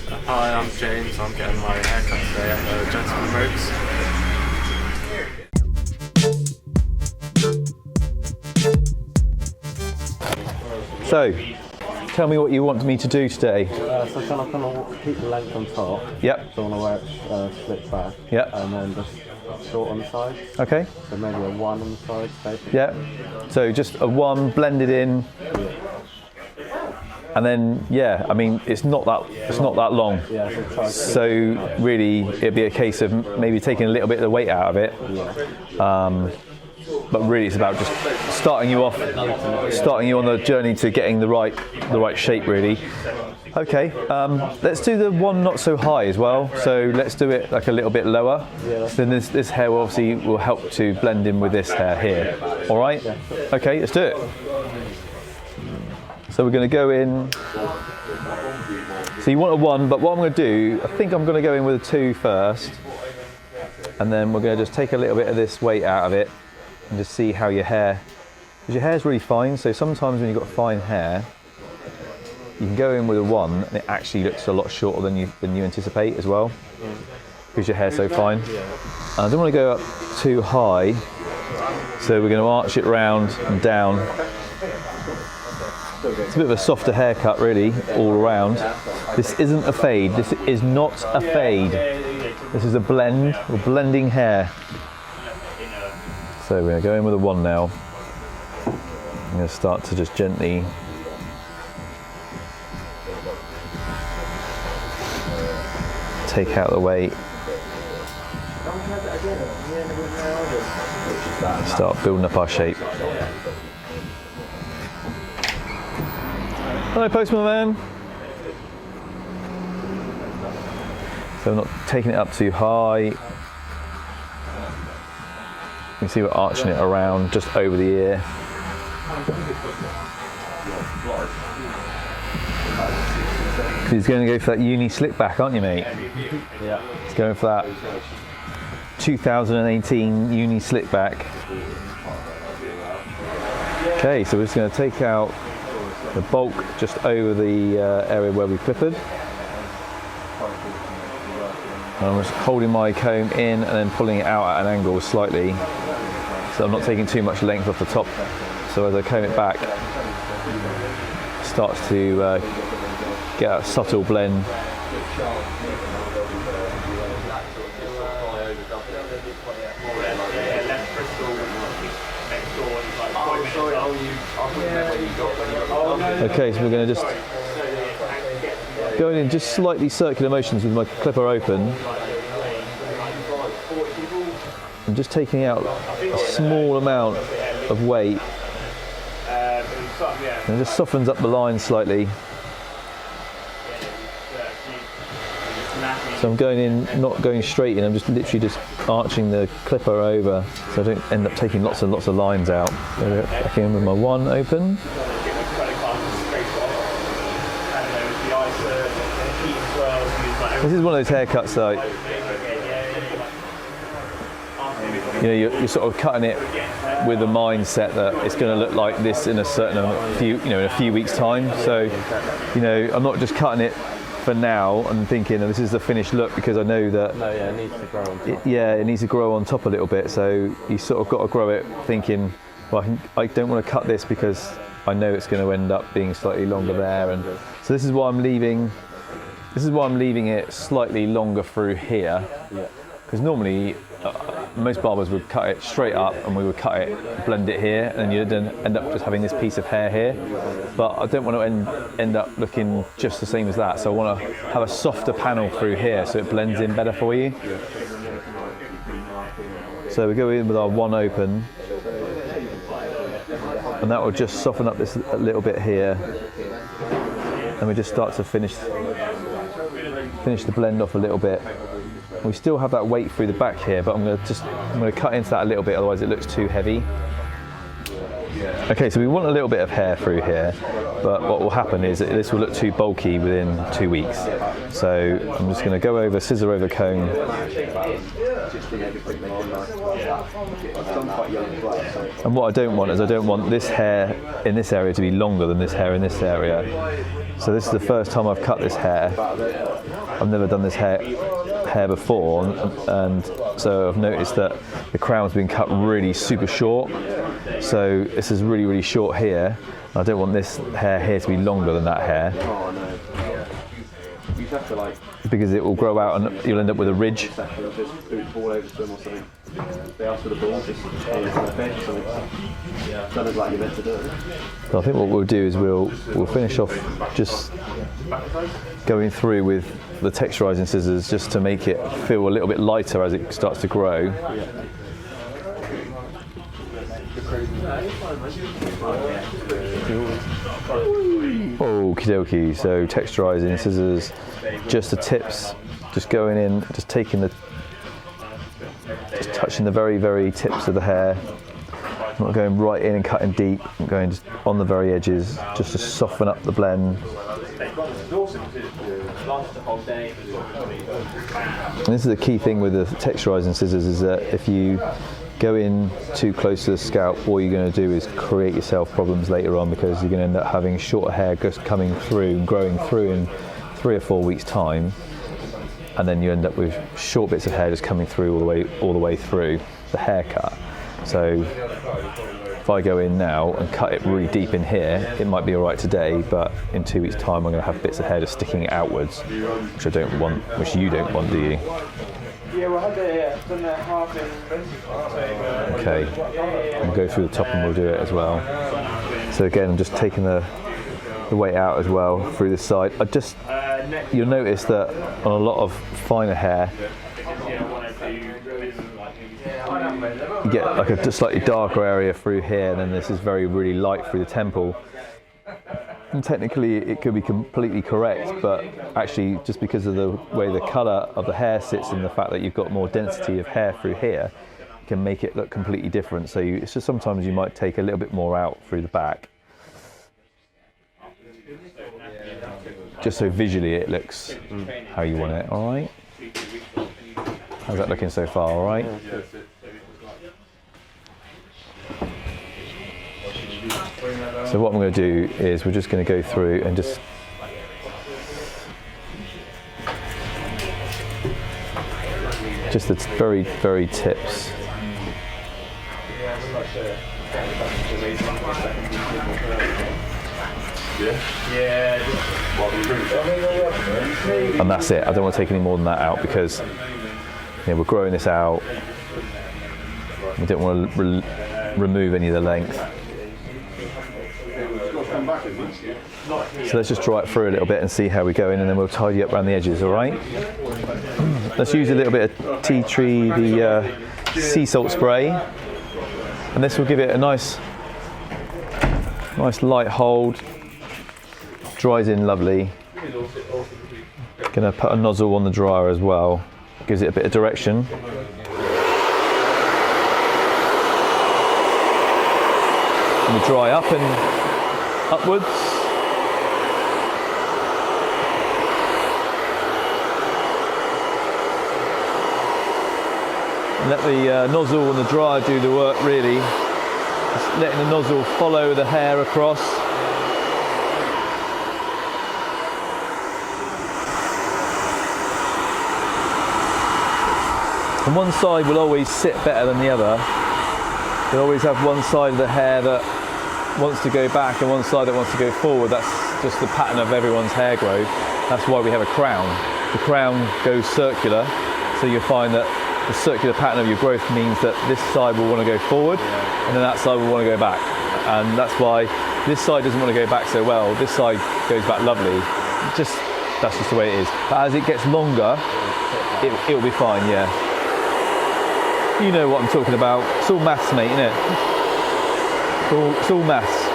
Hi, I'm James. I'm getting my haircut today at the Gentleman Rouges. So, tell me what you want me to do today. So can I kind of keep the length on top? Yep. So I want to wear it slick back. Yep. And then just short on the side. Okay. So maybe a 1 on the side. Basically. Yep. So just a 1 blended in. And then, yeah, I mean, it's not that long. Yeah, so really, it'd be a case of maybe taking a little bit of the weight out of it. Yeah. But really, it's about just starting you on the journey to getting the right shape, really. Okay, let's do the 1 not so high as well. So let's do it like a little bit lower. Yeah. Then this hair will obviously help to blend in with this hair here. All right. Yeah. Okay, let's do it. So we're going to go in. So you want a 1, but what I'm going to do, I think I'm going to go in with a 2 first, and then we're going to just take a little bit of this weight out of it and just see how your hair, because your hair's really fine. So sometimes when you've got fine hair, you can go in with a 1 and it actually looks a lot shorter than you anticipate as well, because your hair's so fine. And I don't want to go up too high, so we're going to arch it round and down. It's a bit of a softer haircut, really, all around. This isn't a fade. This is not a fade. This is a blend, or blending hair. So we're going to go in with a 1 now. I'm going to start to just gently take out the weight. Start building up our shape. Hello, Postman Man. So I'm not taking it up too high. You can see we're arching it around just over the ear. He's going to go for that uni slick back, aren't you, mate? Yeah. He's going for that 2018 uni slick back. Okay, so we're just going to take out the bulk just over the area where we clippered. And I'm just holding my comb in and then pulling it out at an angle slightly, so I'm not taking too much length off the top. So as I comb it back, it starts to get a subtle blend. Okay, so we're going to just go in just slightly circular motions with my clipper open. I'm just taking out a small amount of weight, and it just softens up the line slightly. So I'm going in, not going straight in, I'm just literally just arching the clipper over so I don't end up taking lots and lots of lines out. So back in with my 1 open. This is one of those haircuts that, you're sort of cutting it with the mindset that it's going to look like this in a few weeks time. So, I'm not just cutting it for now and thinking this is the finished look, because I know that it needs to grow on top. It needs to grow on top a little bit. So you sort of got to grow it thinking, well, I don't want to cut this because I know it's going to end up being slightly longer there, and so this is why I'm leaving it slightly longer through here. Because normally most barbers would cut it straight up and we would cut it, blend it here, and then you'd end up just having this piece of hair here. But I don't want to end up looking just the same as that, so I want to have a softer panel through here so it blends in better for you. So we go in with our 1 open, and that will just soften up this a little bit here, and we just start to finish the blend off a little bit. We still have that weight through the back here, but I'm going to cut into that a little bit, otherwise it looks too heavy. Okay, so we want a little bit of hair through here, but what will happen is that this will look too bulky within 2 weeks. So I'm just going to go over, scissor over comb. And what I don't want is I don't want this hair in this area to be longer than this hair in this area. So this is the first time I've cut this hair. I've never done this hair before, and so I've noticed that the crown's been cut really super short. So this is really, really short here. I don't want this hair here to be longer than that hair, because it will grow out and you'll end up with a ridge. So I think what we'll do is we'll finish off just going through with the texturizing scissors, just to make it feel a little bit lighter as it starts to grow. Okie dokie, so texturizing scissors, just the tips, just going in, just taking the, just touching the very, very tips of the hair. I'm not going right in and cutting deep, I'm going just on the very edges, just to soften up the blend. And this is the key thing with the texturizing scissors, is that if you go in too close to the scalp, all you're going to do is create yourself problems later on, because you're going to end up having shorter hair just coming through and growing through in 3 or 4 weeks' time, and then you end up with short bits of hair just coming through all the way through the haircut. So if I go in now and cut it really deep in here, it might be all right today, but in 2 weeks' time I'm going to have bits of hair just sticking outwards, which I don't want, which you don't want, do you? Okay, we'll go through the top and we'll do it as well. So again, I'm just taking the weight out as well through this side. You'll notice that on a lot of finer hair, you get like a slightly darker area through here, and then this is really light through the temple. And technically it could be completely correct, but actually just because of the way the colour of the hair sits and the fact that you've got more density of hair through here, can make it look completely different. So it's just sometimes you might take a little bit more out through the back, just so visually it looks how you want it. All right, how's that looking so far? All right. So what I'm going to do is we're just going to go through and just the very, very tips. And that's it. I don't want to take any more than that out, because we're growing this out. We don't want to remove any of the length. So let's just dry it through a little bit and see how we go in, and then we'll tidy up around the edges, all right? Let's use a little bit of tea tree, the sea salt spray, and this will give it a nice light hold. Dries in lovely. Gonna put a nozzle on the dryer as well, gives it a bit of direction. And we dry up and upwards. And let the nozzle and the dryer do the work, really. Just letting the nozzle follow the hair across. And one side will always sit better than the other. You'll always have one side of the hair that wants to go back and one side that wants to go forward. That's just the pattern of everyone's hair growth. That's why we have a crown. The crown goes circular, so you'll find that the circular pattern of your growth means that this side will want to go forward, and then that side will want to go back. And that's why this side doesn't want to go back so well. This side goes back lovely. That's just the way it is. But as it gets longer, it'll be fine, yeah. You know what I'm talking about. It's all maths, mate, isn't it? It's all maths.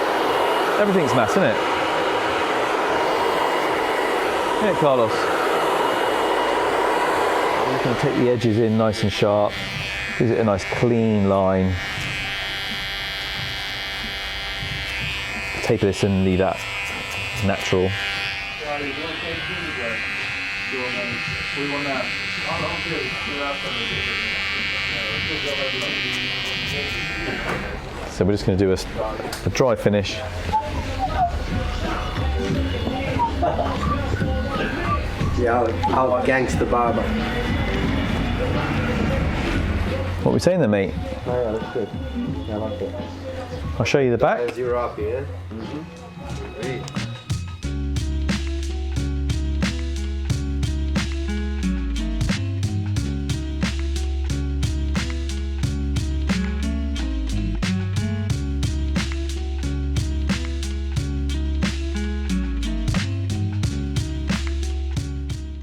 Everything's maths, isn't it? Isn't it, Carlos? I'm just going to take the edges in nice and sharp. Gives it a nice clean line. Taper this and leave that natural. So we're just going to do a dry finish. Yeah, I'll gangster barber. What are we saying then, mate? Oh, yeah, that's good. Yeah, I like it. I'll show you the back. There's your up here.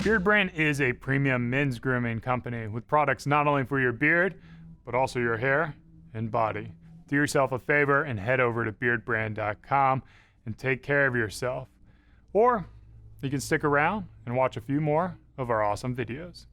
Beardbrand is a premium men's grooming company with products not only for your beard, but also your hair and body. Do yourself a favor and head over to beardbrand.com and take care of yourself. Or you can stick around and watch a few more of our awesome videos.